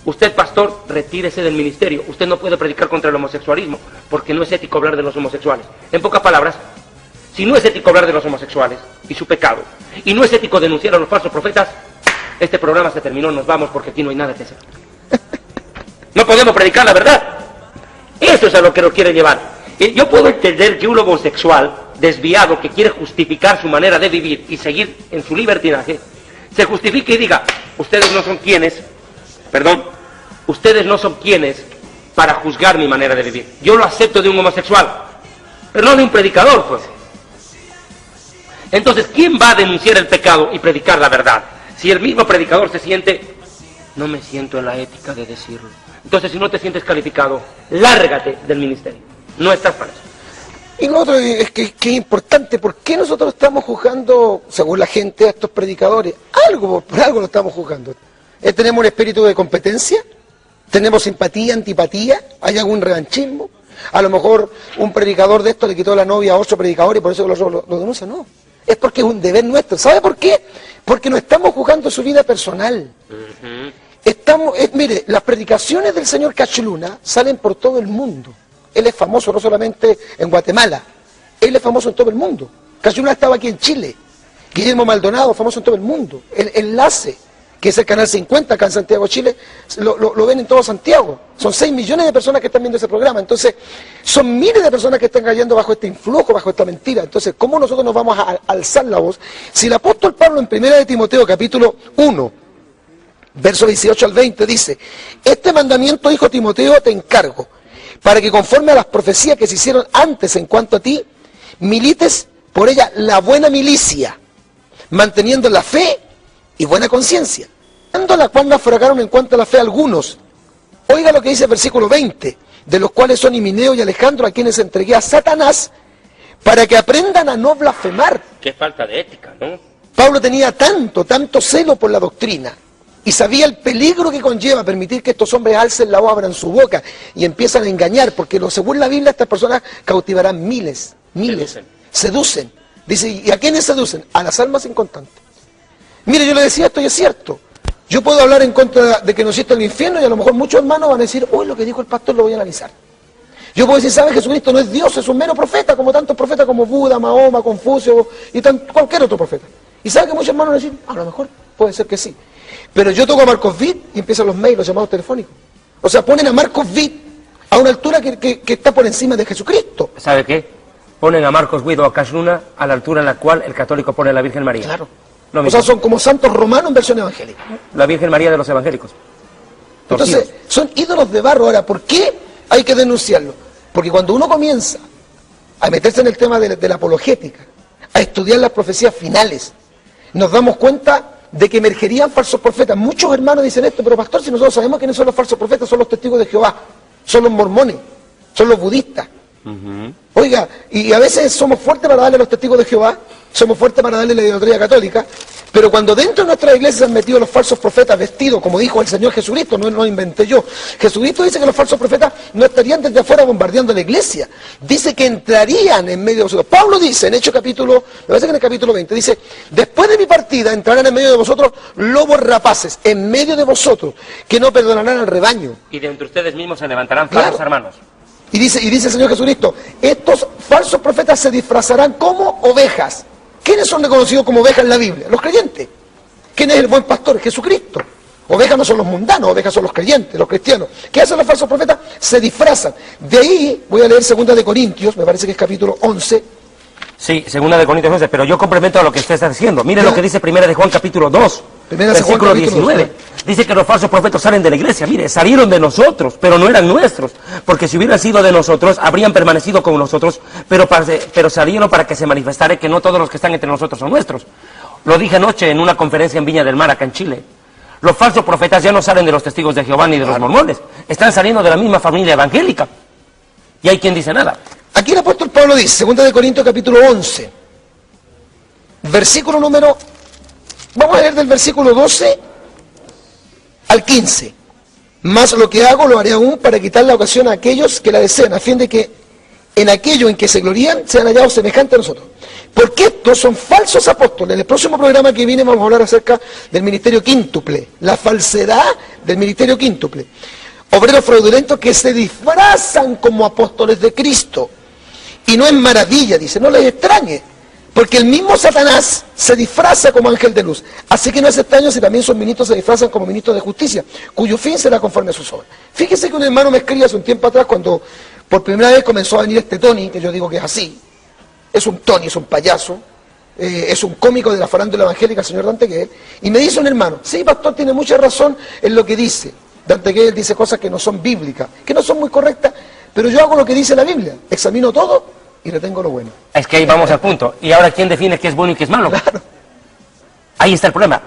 Usted, pastor, retírese del ministerio. Usted no puede predicar contra el homosexualismo, porque no es ético hablar de los homosexuales. En pocas palabras, si no es ético hablar de los homosexuales y su pecado, y no es ético denunciar a los falsos profetas, este programa se terminó, nos vamos, porque aquí no hay nada que hacer. No podemos predicar la verdad. Eso es a lo que nos quiere llevar. Yo puedo entender que un homosexual desviado que quiere justificar su manera de vivir y seguir en su libertinaje, se justifique y diga, ustedes no son quienes para juzgar mi manera de vivir. Yo lo acepto de un homosexual, pero no de un predicador, pues. Entonces, ¿quién va a denunciar el pecado y predicar la verdad? Si el mismo predicador se siente, no me siento en la ética de decirlo. Entonces, si no te sientes calificado, lárgate del ministerio. No estás para eso. Y lo otro es que es importante, ¿por qué nosotros estamos juzgando, según la gente, a estos predicadores? Por algo lo estamos juzgando. ¿Tenemos un espíritu de competencia? ¿Tenemos simpatía, antipatía? ¿Hay algún revanchismo? A lo mejor un predicador de esto le quitó la novia a otro predicador y por eso lo denuncia. No, es porque es un deber nuestro. ¿Sabe por qué? Porque no estamos juzgando su vida personal. Mire, las predicaciones del señor Cachiluna salen por todo el mundo. Él es famoso no solamente en Guatemala, él es famoso en todo el mundo. Cachiluna estaba aquí en Chile. Guillermo Maldonado, famoso en todo el mundo. El Enlace, que es el Canal 50 acá en Santiago, Chile, lo ven en todo Santiago. Son 6 millones de personas que están viendo ese programa. Entonces, son miles de personas que están cayendo bajo este influjo, bajo esta mentira. Entonces, ¿cómo nosotros nos vamos a alzar la voz? Si el apóstol Pablo en 1 de Timoteo, capítulo 1, verso 18 al 20, dice, este mandamiento, hijo Timoteo, te encargo, para que conforme a las profecías que se hicieron antes en cuanto a ti, milites por ella la buena milicia, manteniendo la fe y buena conciencia, dando la cual naufragaron en cuanto a la fe algunos. Oiga lo que dice el versículo 20, de los cuales son Himeneo y Alejandro, a quienes entregué a Satanás, para que aprendan a no blasfemar. Qué falta de ética, ¿no? Pablo tenía tanto celo por la doctrina, y sabía el peligro que conlleva permitir que estos hombres alcen la voz, abran su boca y empiezan a engañar, porque según la Biblia estas personas cautivarán miles, seducen. Dice, ¿y a quiénes seducen? A las almas inconstantes. Mire, yo le decía esto y es cierto. Yo puedo hablar en contra de que nos existe el infierno y a lo mejor muchos hermanos van a decir, uy, lo que dijo el pastor lo voy a analizar. Yo puedo decir, ¿sabe? Jesucristo no es Dios, es un mero profeta, como tantos profetas como Buda, Mahoma, Confucio y cualquier otro profeta. Y ¿sabe que muchos hermanos van a decir, a lo mejor puede ser que sí? Pero yo toco a Marcos Witt y empiezan los mails, los llamados telefónicos. O sea, ponen a Marcos Witt a una altura que está por encima de Jesucristo. ¿Sabe qué? Ponen a Marcos Witt o a Cachiluna a la altura en la cual el católico pone a la Virgen María. Claro. O sea, son como santos romanos en versión evangélica. La Virgen María de los evangélicos. Entonces, son ídolos de barro. Ahora, ¿por qué hay que denunciarlo? Porque cuando uno comienza a meterse en el tema de la apologética, a estudiar las profecías finales, nos damos cuenta de que emergerían falsos profetas. Muchos hermanos dicen esto, pero pastor, si nosotros sabemos quiénes son los falsos profetas, son los testigos de Jehová, son los mormones, son los budistas. Oiga, y a veces somos fuertes para darle a los testigos de Jehová, somos fuertes para darle la idolatría católica, pero cuando dentro de nuestras iglesias se han metido los falsos profetas vestidos, como dijo el Señor Jesucristo, no lo inventé yo. Jesucristo dice que los falsos profetas no estarían desde afuera bombardeando la iglesia, dice que entrarían en medio de vosotros. Pablo dice en Hechos capítulo, me parece que en el capítulo 20, dice, después de mi partida entrarán en medio de vosotros lobos rapaces, en medio de vosotros, que no perdonarán al rebaño. Y de entre ustedes mismos se levantarán falsos hermanos. Y dice el Señor Jesucristo, estos falsos profetas se disfrazarán como ovejas. ¿Quiénes son reconocidos como ovejas en la Biblia? Los creyentes. ¿Quién es el buen pastor? Jesucristo. Ovejas no son los mundanos, ovejas son los creyentes, los cristianos. ¿Qué hacen los falsos profetas? Se disfrazan. De ahí, voy a leer 2 de Corintios, me parece que es capítulo 11. Sí, 2 de Corintios 11, pero yo complemento a lo que usted está diciendo. Mire lo que dice 1 de Juan capítulo 2, versículo 19. Dice que los falsos profetas salen de la iglesia. Mire, salieron de nosotros, pero no eran nuestros. Porque si hubieran sido de nosotros, habrían permanecido con nosotros, pero salieron para que se manifestara que no todos los que están entre nosotros son nuestros. Lo dije anoche en una conferencia en Viña del Mar, acá en Chile. Los falsos profetas ya no salen de los testigos de Jehová ni de los mormones. Están saliendo de la misma familia evangélica. Y hay quien dice nada. Aquí el apóstol Pablo dice, 2 de Corintios capítulo 11, versículo número, vamos a leer del versículo 12 al 15. Más lo que hago lo haré aún para quitar la ocasión a aquellos que la desean, a fin de que en aquello en que se glorían sean hallados semejantes a nosotros. Porque estos son falsos apóstoles. En el próximo programa que viene vamos a hablar acerca del ministerio quíntuple, la falsedad del ministerio quíntuple. Obreros fraudulentos que se disfrazan como apóstoles de Cristo. Y no es maravilla, dice, no les extrañe, porque el mismo Satanás se disfraza como ángel de luz. Así que no es extraño si también sus ministros se disfrazan como ministros de justicia, cuyo fin será conforme a sus obras. Fíjese que un hermano me escribió hace un tiempo atrás, cuando por primera vez comenzó a venir este Tony, que yo digo que es así. Es un Tony, es un payaso, es un cómico de la farándula evangélica, el señor Dante Gebel, y me dice un hermano, sí, pastor, tiene mucha razón en lo que dice. Dante Gebel dice cosas que no son bíblicas, que no son muy correctas, pero yo hago lo que dice la Biblia, examino todo y retengo lo bueno. Es que ahí vamos al punto. ¿Y ahora quién define qué es bueno y qué es malo? Claro. Ahí está el problema.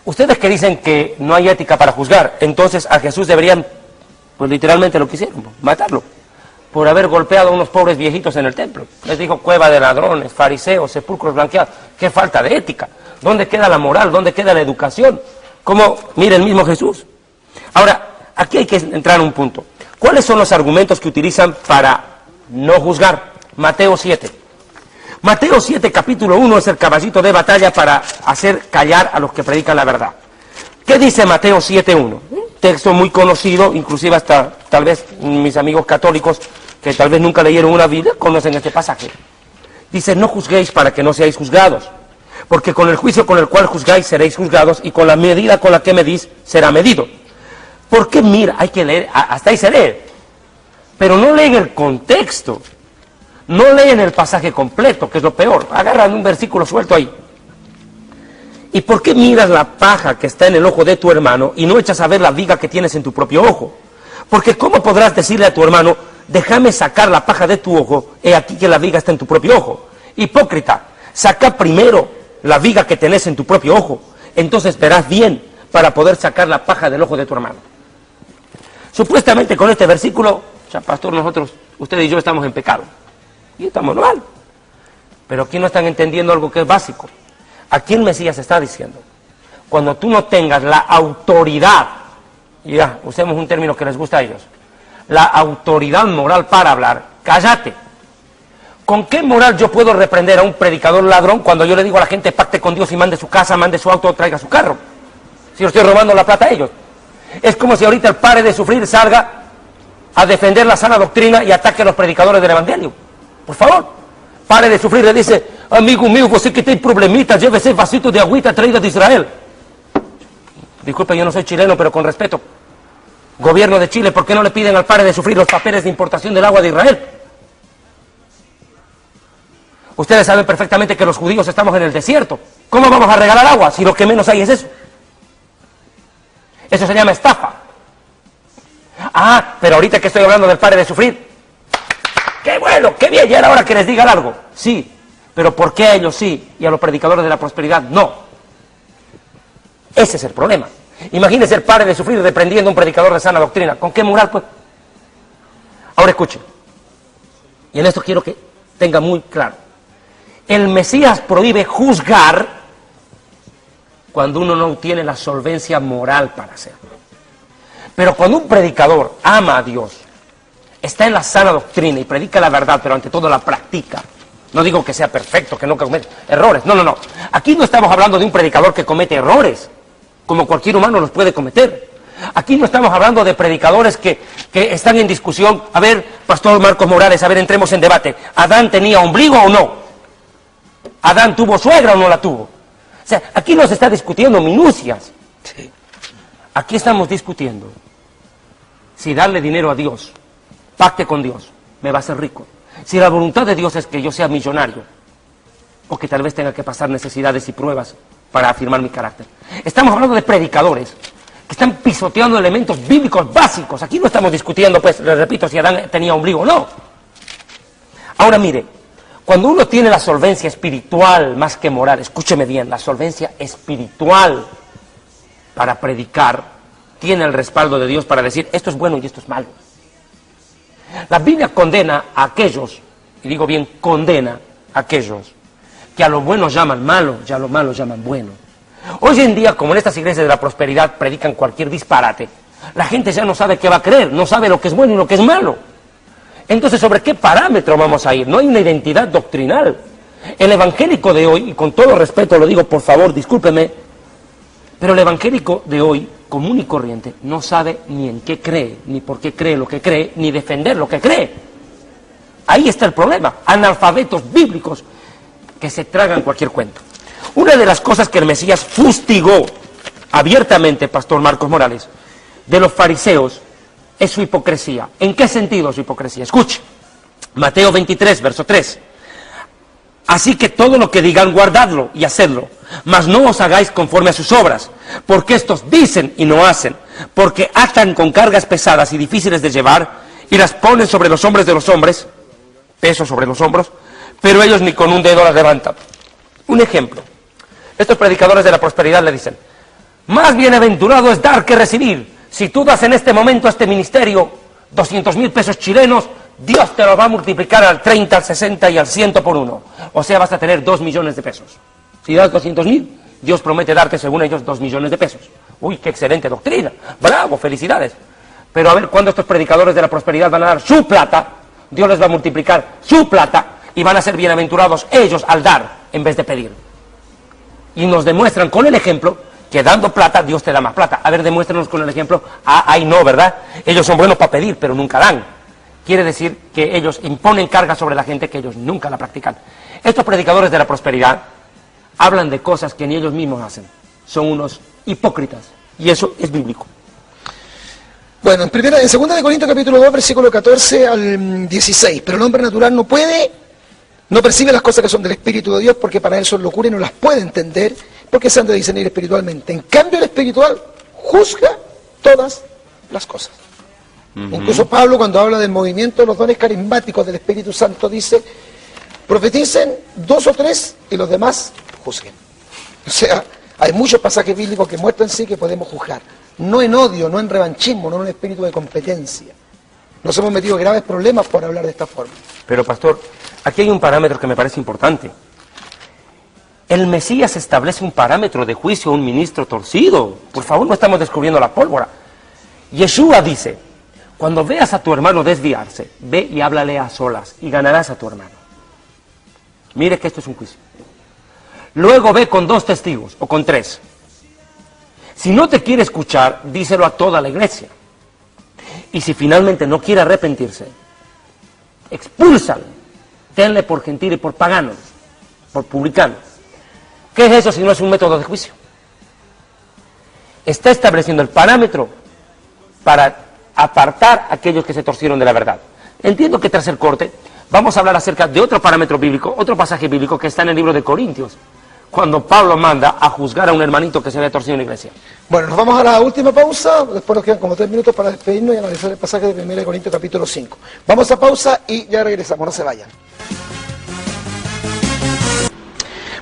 Ustedes que dicen que no hay ética para juzgar, entonces a Jesús deberían, pues literalmente lo que hicieron, matarlo, por haber golpeado a unos pobres viejitos en el templo. Les dijo cueva de ladrones, fariseos, sepulcros blanqueados. ¡Qué falta de ética! ¿Dónde queda la moral? ¿Dónde queda la educación? Como, mire el mismo Jesús. Ahora, aquí hay que entrar a un punto. ¿Cuáles son los argumentos que utilizan para no juzgar? Mateo 7. Mateo 7, capítulo 1, es el caballito de batalla para hacer callar a los que predican la verdad. ¿Qué dice Mateo 7:1? Texto muy conocido, inclusive hasta tal vez mis amigos católicos que tal vez nunca leyeron una Biblia conocen este pasaje. Dice, no juzguéis para que no seáis juzgados, porque con el juicio con el cual juzgáis seréis juzgados, y con la medida con la que medís será medido. ¿Por qué? Mira, hay que leer, hasta ahí se lee, pero no leen el contexto, no leen el pasaje completo, que es lo peor, agarran un versículo suelto ahí. ¿Y por qué miras la paja que está en el ojo de tu hermano y no echas a ver la viga que tienes en tu propio ojo? Porque ¿cómo podrás decirle a tu hermano, déjame sacar la paja de tu ojo, he aquí que la viga está en tu propio ojo? Hipócrita, saca primero la viga que tenés en tu propio ojo, entonces verás bien para poder sacar la paja del ojo de tu hermano. Supuestamente con este versículo, ya pastor, nosotros, usted y yo estamos en pecado, y estamos mal. Pero aquí no están entendiendo algo que es básico. Aquí el Mesías está diciendo, cuando tú no tengas la autoridad, ya, usemos un término que les gusta a ellos, la autoridad moral para hablar, cállate. ¿Con qué moral yo puedo reprender a un predicador ladrón cuando yo le digo a la gente pacte con Dios y mande su casa, mande su auto, traiga su carro? Si yo estoy robando la plata a ellos. Es como si ahorita el Pare de Sufrir salga a defender la sana doctrina y ataque a los predicadores del Evangelio. Por favor, Pare de Sufrir le dice, amigo mío, você que tem problemitas, llévese vasito de agüita traída de Israel. Disculpe, yo no soy chileno, pero con respeto. Gobierno de Chile, ¿por qué no le piden al Pare de Sufrir los papeles de importación del agua de Israel? Ustedes saben perfectamente que los judíos estamos en el desierto. ¿Cómo vamos a regalar agua si lo que menos hay es eso? Eso se llama estafa. Ah, pero ahorita que estoy hablando del Pare de Sufrir, ¡qué bueno, qué bien! Ya era hora que les digan algo. Sí, pero ¿por qué a ellos sí y a los predicadores de la prosperidad no? Ese es el problema. Imagínese el Pare de Sufrir reprendiendo a un predicador de sana doctrina. ¿Con qué moral, pues? Ahora escuchen. Y en esto quiero que tenga muy claro. El Mesías prohíbe juzgar cuando uno no tiene la solvencia moral para hacerlo. Pero cuando un predicador ama a Dios, está en la sana doctrina y predica la verdad, pero ante todo la practica. No digo que sea perfecto, que no cometa errores. No, no, no. Aquí no estamos hablando de un predicador que comete errores, como cualquier humano los puede cometer. Aquí no estamos hablando de predicadores que están en discusión. A ver, Pastor Marcos Morales, a ver, entremos en debate. ¿Adán tenía ombligo o no? ¿Adán tuvo suegra o no la tuvo? O sea, aquí no se está discutiendo minucias. Sí. Aquí estamos discutiendo si darle dinero a Dios, pacte con Dios, me va a hacer rico. Si la voluntad de Dios es que yo sea millonario, o que tal vez tenga que pasar necesidades y pruebas para afirmar mi carácter. Estamos hablando de predicadores que están pisoteando elementos bíblicos básicos. Aquí no estamos discutiendo, pues, les repito, si Adán tenía ombligo o no. Ahora mire, cuando uno tiene la solvencia espiritual más que moral, escúcheme bien, la solvencia espiritual para predicar, tiene el respaldo de Dios para decir, esto es bueno y esto es malo. La Biblia condena a aquellos, y digo bien, condena a aquellos que a lo bueno llaman malo y a lo malo llaman bueno. Hoy en día, como en estas iglesias de la prosperidad predican cualquier disparate, la gente ya no sabe qué va a creer, no sabe lo que es bueno y lo que es malo. Entonces, ¿sobre qué parámetro vamos a ir? No hay una identidad doctrinal. El evangélico de hoy, y con todo respeto lo digo, por favor, discúlpeme, pero el evangélico de hoy, común y corriente, no sabe ni en qué cree, ni por qué cree lo que cree, ni defender lo que cree. Ahí está el problema, analfabetos bíblicos que se tragan cualquier cuento. Una de las cosas que el Mesías fustigó abiertamente, Pastor Marcos Morales, de los fariseos, es su hipocresía. ¿En qué sentido su hipocresía? Escuche, Mateo 23, verso 3. Así que todo lo que digan, guardadlo y hacedlo, mas no os hagáis conforme a sus obras, porque estos dicen y no hacen, porque atan con cargas pesadas y difíciles de llevar, y las ponen sobre los hombros de los hombres, peso sobre los hombros, pero ellos ni con un dedo las levantan. Un ejemplo, estos predicadores de la prosperidad le dicen, más bienaventurado es dar que recibir. Si tú das en este momento a este ministerio 200.000 pesos chilenos, Dios te lo va a multiplicar al 30, al 60 y al 100 por uno. O sea, vas a tener 2 millones de pesos. Si das 200.000, Dios promete darte, según ellos, 2 millones de pesos. Uy, qué excelente doctrina. Bravo, felicidades. Pero a ver, cuando estos predicadores de la prosperidad van a dar su plata, Dios les va a multiplicar su plata y van a ser bienaventurados ellos al dar en vez de pedir. Y nos demuestran con el ejemplo que dando plata, Dios te da más plata. A ver, demuéstranos con el ejemplo. Ahí no, ¿verdad? Ellos son buenos para pedir, pero nunca dan. Quiere decir que ellos imponen carga sobre la gente que ellos nunca la practican. Estos predicadores de la prosperidad hablan de cosas que ni ellos mismos hacen. Son unos hipócritas. Y eso es bíblico. Bueno, en 2 Corintios capítulo 2, versículo 14 al 16. Pero el hombre natural no percibe las cosas que son del Espíritu de Dios, porque para él son locura y no las puede entender, porque se han de discernir espiritualmente. En cambio, el espiritual juzga todas las cosas. Incluso Pablo, cuando habla del movimiento de los dones carismáticos del Espíritu Santo, dice, profeticen 2 o 3 y los demás juzguen. O sea, hay muchos pasajes bíblicos que muestran sí que podemos juzgar. No en odio, no en revanchismo, no en un espíritu de competencia. Nos hemos metido en graves problemas por hablar de esta forma. Pero, pastor, aquí hay un parámetro que me parece importante. El Mesías establece un parámetro de juicio a un ministro torcido. Por favor, no estamos descubriendo la pólvora. Yeshua dice, cuando veas a tu hermano desviarse, ve y háblale a solas y ganarás a tu hermano. Mire que esto es un juicio. Luego ve con 2 testigos o con 3. Si no te quiere escuchar, díselo a toda la iglesia. Y si finalmente no quiere arrepentirse, expúlsalo. Tenle por gentil y por paganos, por publicanos. ¿Qué es eso si no es un método de juicio? Está estableciendo el parámetro para apartar a aquellos que se torcieron de la verdad. Entiendo que tras el corte vamos a hablar acerca de otro parámetro bíblico, otro pasaje bíblico que está en el libro de Corintios, cuando Pablo manda a juzgar a un hermanito que se había torcido en la iglesia. Bueno, nos vamos a la última pausa, después nos quedan como 3 minutos para despedirnos y analizar el pasaje de 1 Corintios capítulo 5. Vamos a pausa y ya regresamos, no se vayan.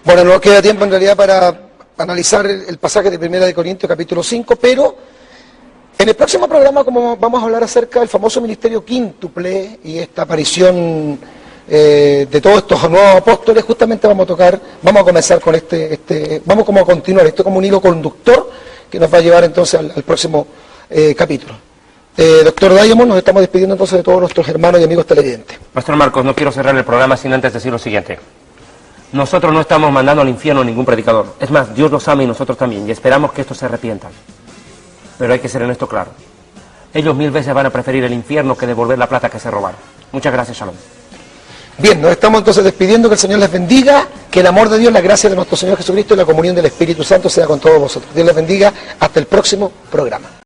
Bueno, no nos queda tiempo en realidad para analizar el pasaje de 1 Corintios capítulo 5, pero en el próximo programa, como vamos a hablar acerca del famoso ministerio quíntuple y esta aparición de todos estos nuevos apóstoles, justamente vamos a comenzar con vamos como a continuar, esto como un hilo conductor que nos va a llevar entonces al próximo capítulo. Doctor Diamond, nos estamos despidiendo entonces de todos nuestros hermanos y amigos televidentes. Pastor Marcos, no quiero cerrar el programa sin antes decir lo siguiente. Nosotros no estamos mandando al infierno a ningún predicador. Es más, Dios los ama y nosotros también, y esperamos que estos se arrepientan. Pero hay que ser en esto claro. Ellos 1000 veces van a preferir el infierno que devolver la plata que se robaron. Muchas gracias, Shalom. Bien, nos estamos entonces despidiendo, que el Señor les bendiga, que el amor de Dios, la gracia de nuestro Señor Jesucristo y la comunión del Espíritu Santo sea con todos vosotros. Dios les bendiga, hasta el próximo programa.